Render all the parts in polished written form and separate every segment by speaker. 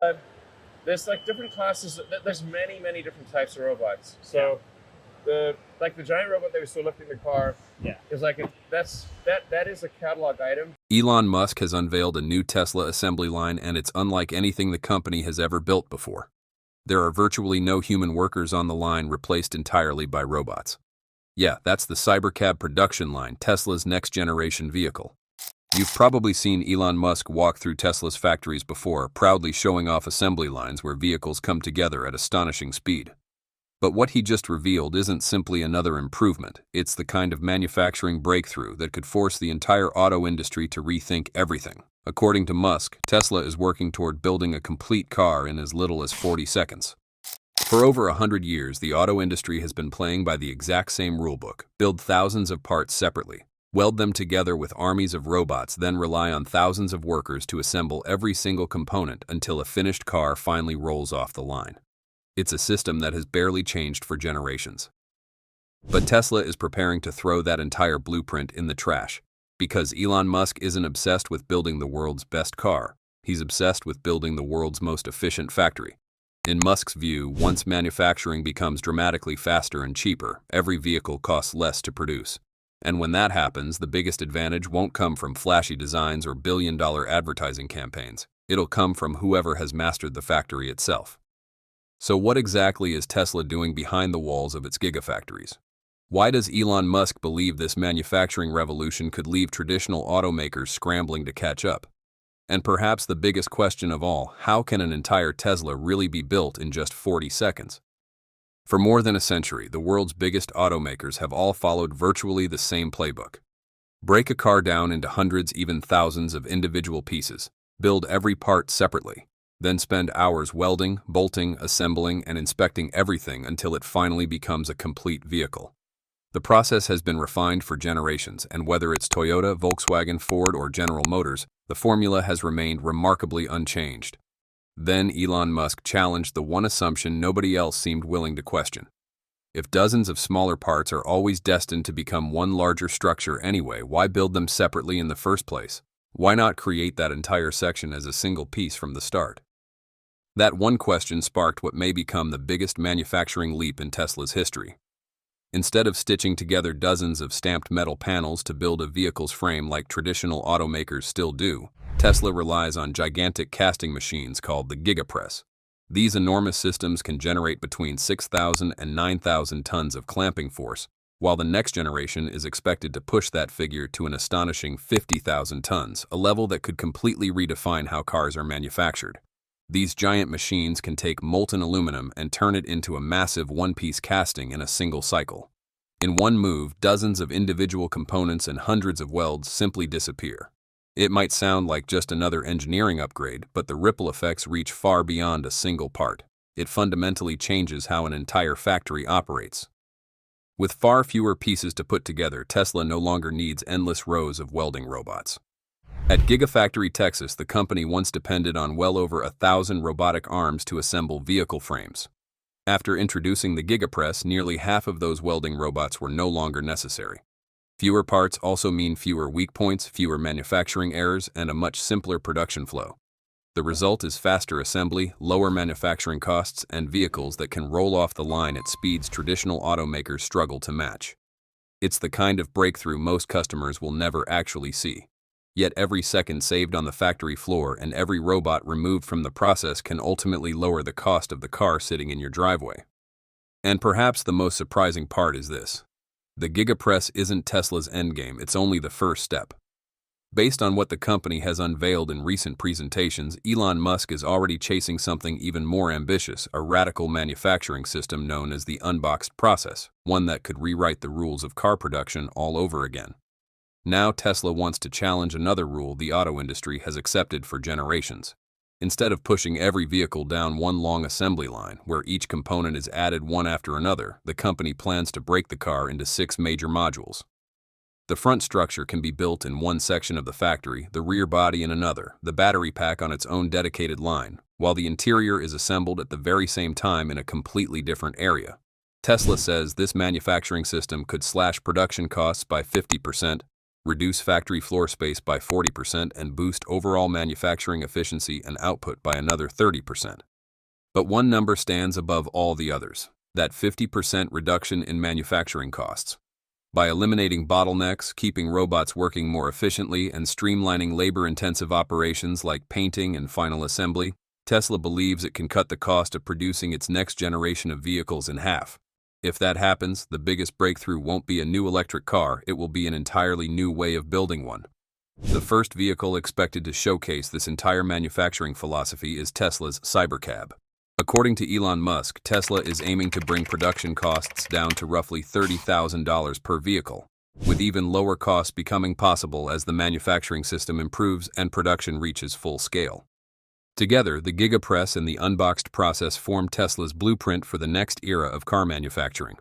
Speaker 1: Uh, there's like different classes. There's many different types of robots. So the giant robot that was still lifting the car is like that is a catalog item.
Speaker 2: Elon Musk has unveiled a new Tesla assembly line, and it's unlike anything the company has ever built before. There are virtually no human workers on the line, replaced entirely by robots. Yeah, that's the Cybercab production line, Tesla's next-generation vehicle. You've probably seen Elon Musk walk through Tesla's factories before, proudly showing off assembly lines where vehicles come together at astonishing speed. But what he just revealed isn't simply another improvement. It's the kind of manufacturing breakthrough that could force the entire auto industry to rethink everything. According to Musk, Tesla is working toward building a complete car in as little as 40 seconds. For over 100 years, the auto industry has been playing by the exact same rulebook: build thousands of parts separately, weld them together with armies of robots, then rely on thousands of workers to assemble every single component until a finished car finally rolls off the line. It's a system that has barely changed for generations. But Tesla is preparing to throw that entire blueprint in the trash. Because Elon Musk isn't obsessed with building the world's best car, he's obsessed with building the world's most efficient factory. In Musk's view, once manufacturing becomes dramatically faster and cheaper, every vehicle costs less to produce. And when that happens, the biggest advantage won't come from flashy designs or billion-dollar advertising campaigns. It'll come from whoever has mastered the factory itself. So what exactly is Tesla doing behind the walls of its Gigafactories? Why does Elon Musk believe this manufacturing revolution could leave traditional automakers scrambling to catch up? And perhaps the biggest question of all, how can an entire Tesla really be built in just 40 seconds? For more than a century, the world's biggest automakers have all followed virtually the same playbook. Break a car down into hundreds, even thousands of individual pieces, build every part separately, then spend hours welding, bolting, assembling, and inspecting everything until it finally becomes a complete vehicle. The process has been refined for generations, and whether it's Toyota, Volkswagen, Ford, or General Motors, the formula has remained remarkably unchanged. Then Elon Musk challenged the one assumption nobody else seemed willing to question. If dozens of smaller parts are always destined to become one larger structure anyway, why build them separately in the first place? Why not create that entire section as a single piece from the start? That one question sparked what may become the biggest manufacturing leap in Tesla's history. Instead of stitching together dozens of stamped metal panels to build a vehicle's frame like traditional automakers still do, Tesla relies on gigantic casting machines called the Giga Press. These enormous systems can generate between 6,000 and 9,000 tons of clamping force, while the next generation is expected to push that figure to an astonishing 50,000 tons, a level that could completely redefine how cars are manufactured. These giant machines can take molten aluminum and turn it into a massive one-piece casting in a single cycle. In one move, dozens of individual components and hundreds of welds simply disappear. It might sound like just another engineering upgrade, but the ripple effects reach far beyond a single part. It fundamentally changes how an entire factory operates. With far fewer pieces to put together, Tesla no longer needs endless rows of welding robots. At Gigafactory, Texas, the company once depended on well over 1,000 robotic arms to assemble vehicle frames. After introducing the Giga Press, nearly half of those welding robots were no longer necessary. Fewer parts also mean fewer weak points, fewer manufacturing errors, and a much simpler production flow. The result is faster assembly, lower manufacturing costs, and vehicles that can roll off the line at speeds traditional automakers struggle to match. It's the kind of breakthrough most customers will never actually see. Yet every second saved on the factory floor and every robot removed from the process can ultimately lower the cost of the car sitting in your driveway. And perhaps the most surprising part is this. The Giga Press isn't Tesla's endgame, it's only the first step. Based on what the company has unveiled in recent presentations, Elon Musk is already chasing something even more ambitious, a radical manufacturing system known as the Unboxed Process, one that could rewrite the rules of car production all over again. Now Tesla wants to challenge another rule the auto industry has accepted for generations. Instead of pushing every vehicle down one long assembly line, where each component is added one after another, the company plans to break the car into 6 major modules. The front structure can be built in one section of the factory, the rear body in another, the battery pack on its own dedicated line, while the interior is assembled at the very same time in a completely different area. Tesla says this manufacturing system could slash production costs by 50%, reduce factory floor space by 40%, and boost overall manufacturing efficiency and output by another 30%. But one number stands above all the others: that 50% reduction in manufacturing costs. By eliminating bottlenecks, keeping robots working more efficiently, and streamlining labor-intensive operations like painting and final assembly, Tesla believes it can cut the cost of producing its next generation of vehicles in half. If that happens, the biggest breakthrough won't be a new electric car, it will be an entirely new way of building one. The first vehicle expected to showcase this entire manufacturing philosophy is Tesla's Cybercab. According to Elon Musk, Tesla is aiming to bring production costs down to roughly $30,000 per vehicle, with even lower costs becoming possible as the manufacturing system improves and production reaches full scale. Together, the Giga Press and the Unboxed Process form Tesla's blueprint for the next era of car manufacturing.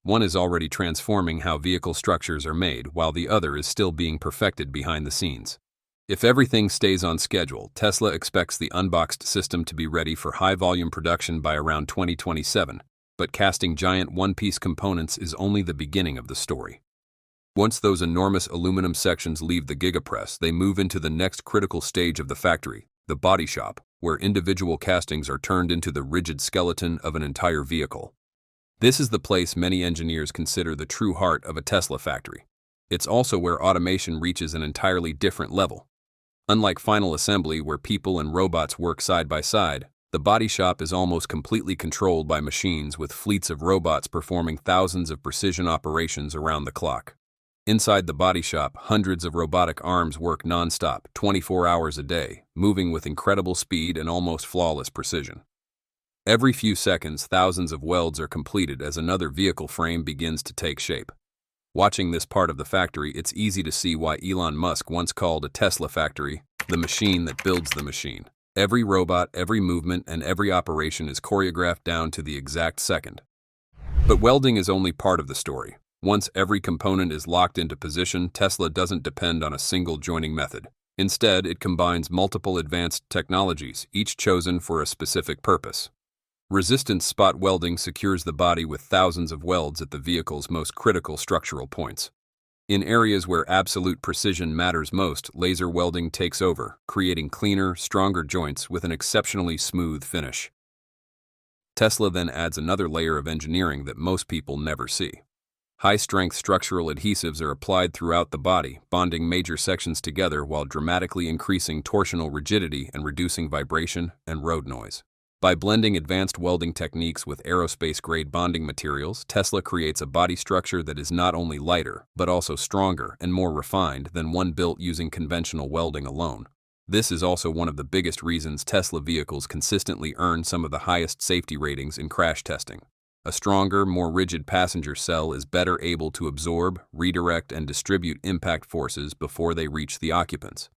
Speaker 2: One is already transforming how vehicle structures are made, while the other is still being perfected behind the scenes. If everything stays on schedule, Tesla expects the Unboxed system to be ready for high-volume production by around 2027, but casting giant one-piece components is only the beginning of the story. Once those enormous aluminum sections leave the Giga Press, they move into the next critical stage of the factory, the body shop, where individual castings are turned into the rigid skeleton of an entire vehicle. This is the place many engineers consider the true heart of a Tesla factory. It's also where automation reaches an entirely different level. Unlike final assembly, where people and robots work side by side, the body shop is almost completely controlled by machines, with fleets of robots performing thousands of precision operations around the clock. Inside the body shop, hundreds of robotic arms work non-stop, 24 hours a day, moving with incredible speed and almost flawless precision. Every few seconds, thousands of welds are completed as another vehicle frame begins to take shape. Watching this part of the factory, it's easy to see why Elon Musk once called a Tesla factory the machine that builds the machine. Every robot, every movement, and every operation is choreographed down to the exact second. But welding is only part of the story. Once every component is locked into position, Tesla doesn't depend on a single joining method. Instead, it combines multiple advanced technologies, each chosen for a specific purpose. Resistance spot welding secures the body with thousands of welds at the vehicle's most critical structural points. In areas where absolute precision matters most, laser welding takes over, creating cleaner, stronger joints with an exceptionally smooth finish. Tesla then adds another layer of engineering that most people never see. High-strength structural adhesives are applied throughout the body, bonding major sections together while dramatically increasing torsional rigidity and reducing vibration and road noise. By blending advanced welding techniques with aerospace-grade bonding materials, Tesla creates a body structure that is not only lighter, but also stronger and more refined than one built using conventional welding alone. This is also one of the biggest reasons Tesla vehicles consistently earn some of the highest safety ratings in crash testing. A stronger, more rigid passenger cell is better able to absorb, redirect, and distribute impact forces before they reach the occupants.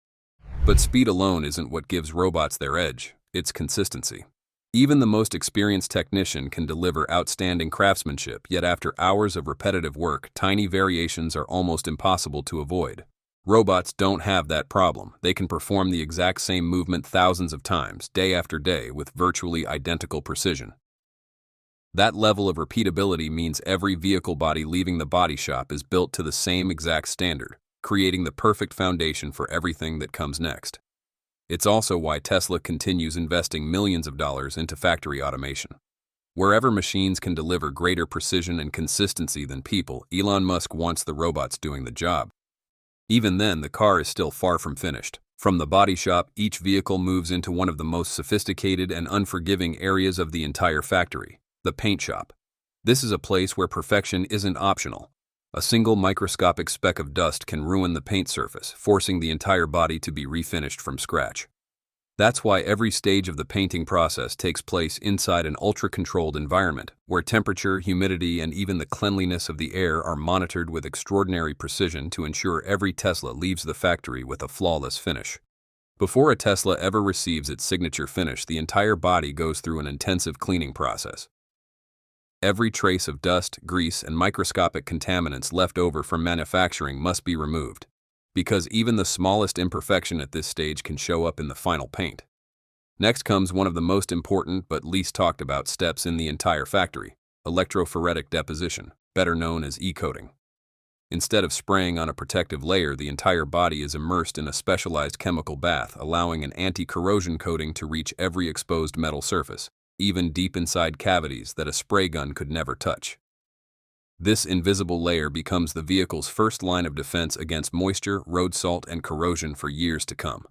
Speaker 2: But speed alone isn't what gives robots their edge, it's consistency. Even the most experienced technician can deliver outstanding craftsmanship, yet after hours of repetitive work, tiny variations are almost impossible to avoid. Robots don't have that problem. They can perform the exact same movement thousands of times, day after day, with virtually identical precision. That level of repeatability means every vehicle body leaving the body shop is built to the same exact standard, creating the perfect foundation for everything that comes next. It's also why Tesla continues investing millions of dollars into factory automation. Wherever machines can deliver greater precision and consistency than people, Elon Musk wants the robots doing the job. Even then, the car is still far from finished. From the body shop, each vehicle moves into one of the most sophisticated and unforgiving areas of the entire factory, the paint shop. This is a place where perfection isn't optional. A single microscopic speck of dust can ruin the paint surface, forcing the entire body to be refinished from scratch. That's why every stage of the painting process takes place inside an ultra-controlled environment, where temperature, humidity, and even the cleanliness of the air are monitored with extraordinary precision to ensure every Tesla leaves the factory with a flawless finish. Before a Tesla ever receives its signature finish, the entire body goes through an intensive cleaning process. Every trace of dust, grease, and microscopic contaminants left over from manufacturing must be removed, because even the smallest imperfection at this stage can show up in the final paint. Next comes one of the most important but least talked about steps in the entire factory: electrophoretic deposition, better known as e-coating. Instead of spraying on a protective layer, the entire body is immersed in a specialized chemical bath, allowing an anti-corrosion coating to reach every exposed metal surface, even deep inside cavities that a spray gun could never touch. This invisible layer becomes the vehicle's first line of defense against moisture, road salt, and corrosion for years to come.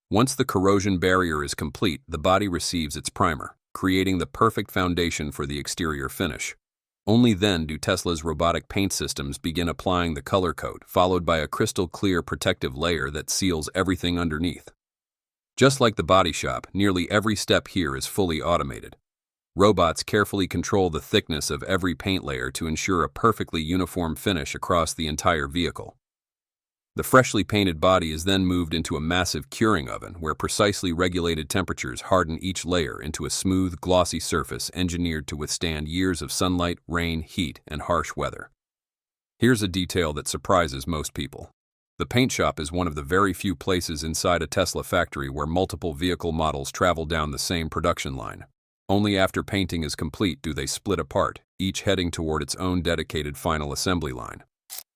Speaker 2: Once the corrosion barrier is complete, the body receives its primer, creating the perfect foundation for the exterior finish. Only then do Tesla's robotic paint systems begin applying the color coat, followed by a crystal-clear protective layer that seals everything underneath. Just like the body shop, nearly every step here is fully automated. Robots carefully control the thickness of every paint layer to ensure a perfectly uniform finish across the entire vehicle. The freshly painted body is then moved into a massive curing oven where precisely regulated temperatures harden each layer into a smooth, glossy surface engineered to withstand years of sunlight, rain, heat, and harsh weather. Here's a detail that surprises most people. The paint shop is one of the very few places inside a Tesla factory where multiple vehicle models travel down the same production line. Only after painting is complete do they split apart, each heading toward its own dedicated final assembly line.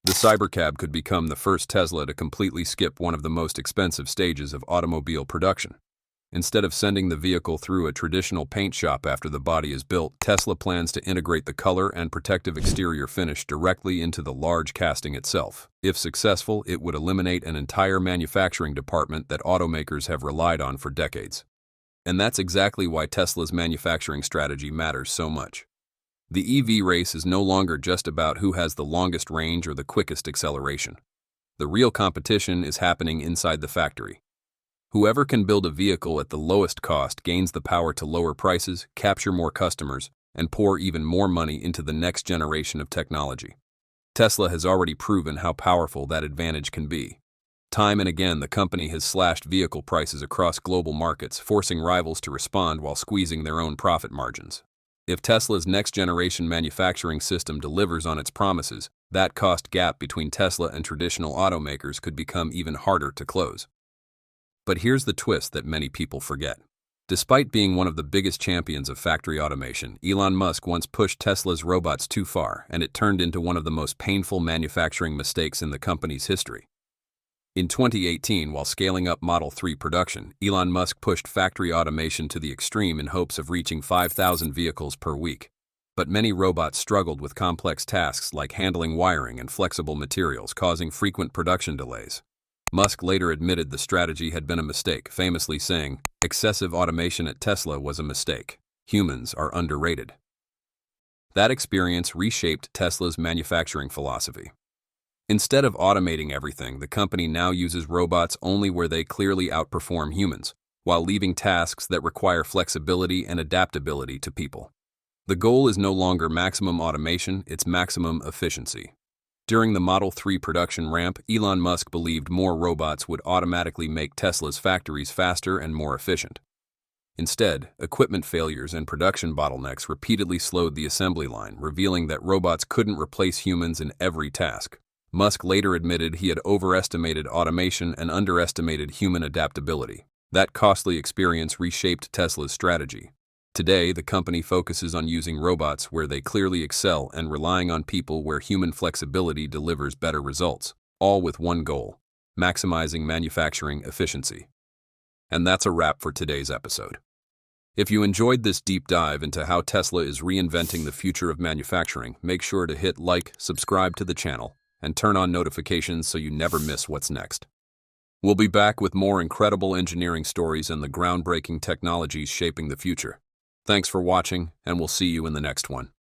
Speaker 2: The Cybercab could become the first Tesla to completely skip one of the most expensive stages of automobile production. Instead of sending the vehicle through a traditional paint shop after the body is built, Tesla plans to integrate the color and protective exterior finish directly into the large casting itself. If successful, it would eliminate an entire manufacturing department that automakers have relied on for decades. And that's exactly why Tesla's manufacturing strategy matters so much. The EV race is no longer just about who has the longest range or the quickest acceleration. The real competition is happening inside the factory. Whoever can build a vehicle at the lowest cost gains the power to lower prices, capture more customers, and pour even more money into the next generation of technology. Tesla has already proven how powerful that advantage can be. Time and again, the company has slashed vehicle prices across global markets, forcing rivals to respond while squeezing their own profit margins. If Tesla's next-generation manufacturing system delivers on its promises, that cost gap between Tesla and traditional automakers could become even harder to close. But here's the twist that many people forget. Despite being one of the biggest champions of factory automation, Elon Musk once pushed Tesla's robots too far, and it turned into one of the most painful manufacturing mistakes in the company's history. In 2018, while scaling up Model 3 production, Elon Musk pushed factory automation to the extreme in hopes of reaching 5,000 vehicles per week. But many robots struggled with complex tasks like handling wiring and flexible materials, causing frequent production delays. Musk later admitted the strategy had been a mistake, famously saying, "Excessive automation at Tesla was a mistake. Humans are underrated." That experience reshaped Tesla's manufacturing philosophy. Instead of automating everything, the company now uses robots only where they clearly outperform humans, while leaving tasks that require flexibility and adaptability to people. The goal is no longer maximum automation, it's maximum efficiency. During the Model 3 production ramp, Elon Musk believed more robots would automatically make Tesla's factories faster and more efficient. Instead, equipment failures and production bottlenecks repeatedly slowed the assembly line, revealing that robots couldn't replace humans in every task. Musk later admitted he had overestimated automation and underestimated human adaptability. That costly experience reshaped Tesla's strategy. Today, the company focuses on using robots where they clearly excel and relying on people where human flexibility delivers better results, all with one goal: maximizing manufacturing efficiency. And that's a wrap for today's episode. If you enjoyed this deep dive into how Tesla is reinventing the future of manufacturing, make sure to hit like, subscribe to the channel, and turn on notifications so you never miss what's next. We'll be back with more incredible engineering stories and the groundbreaking technologies shaping the future. Thanks for watching, and we'll see you in the next one.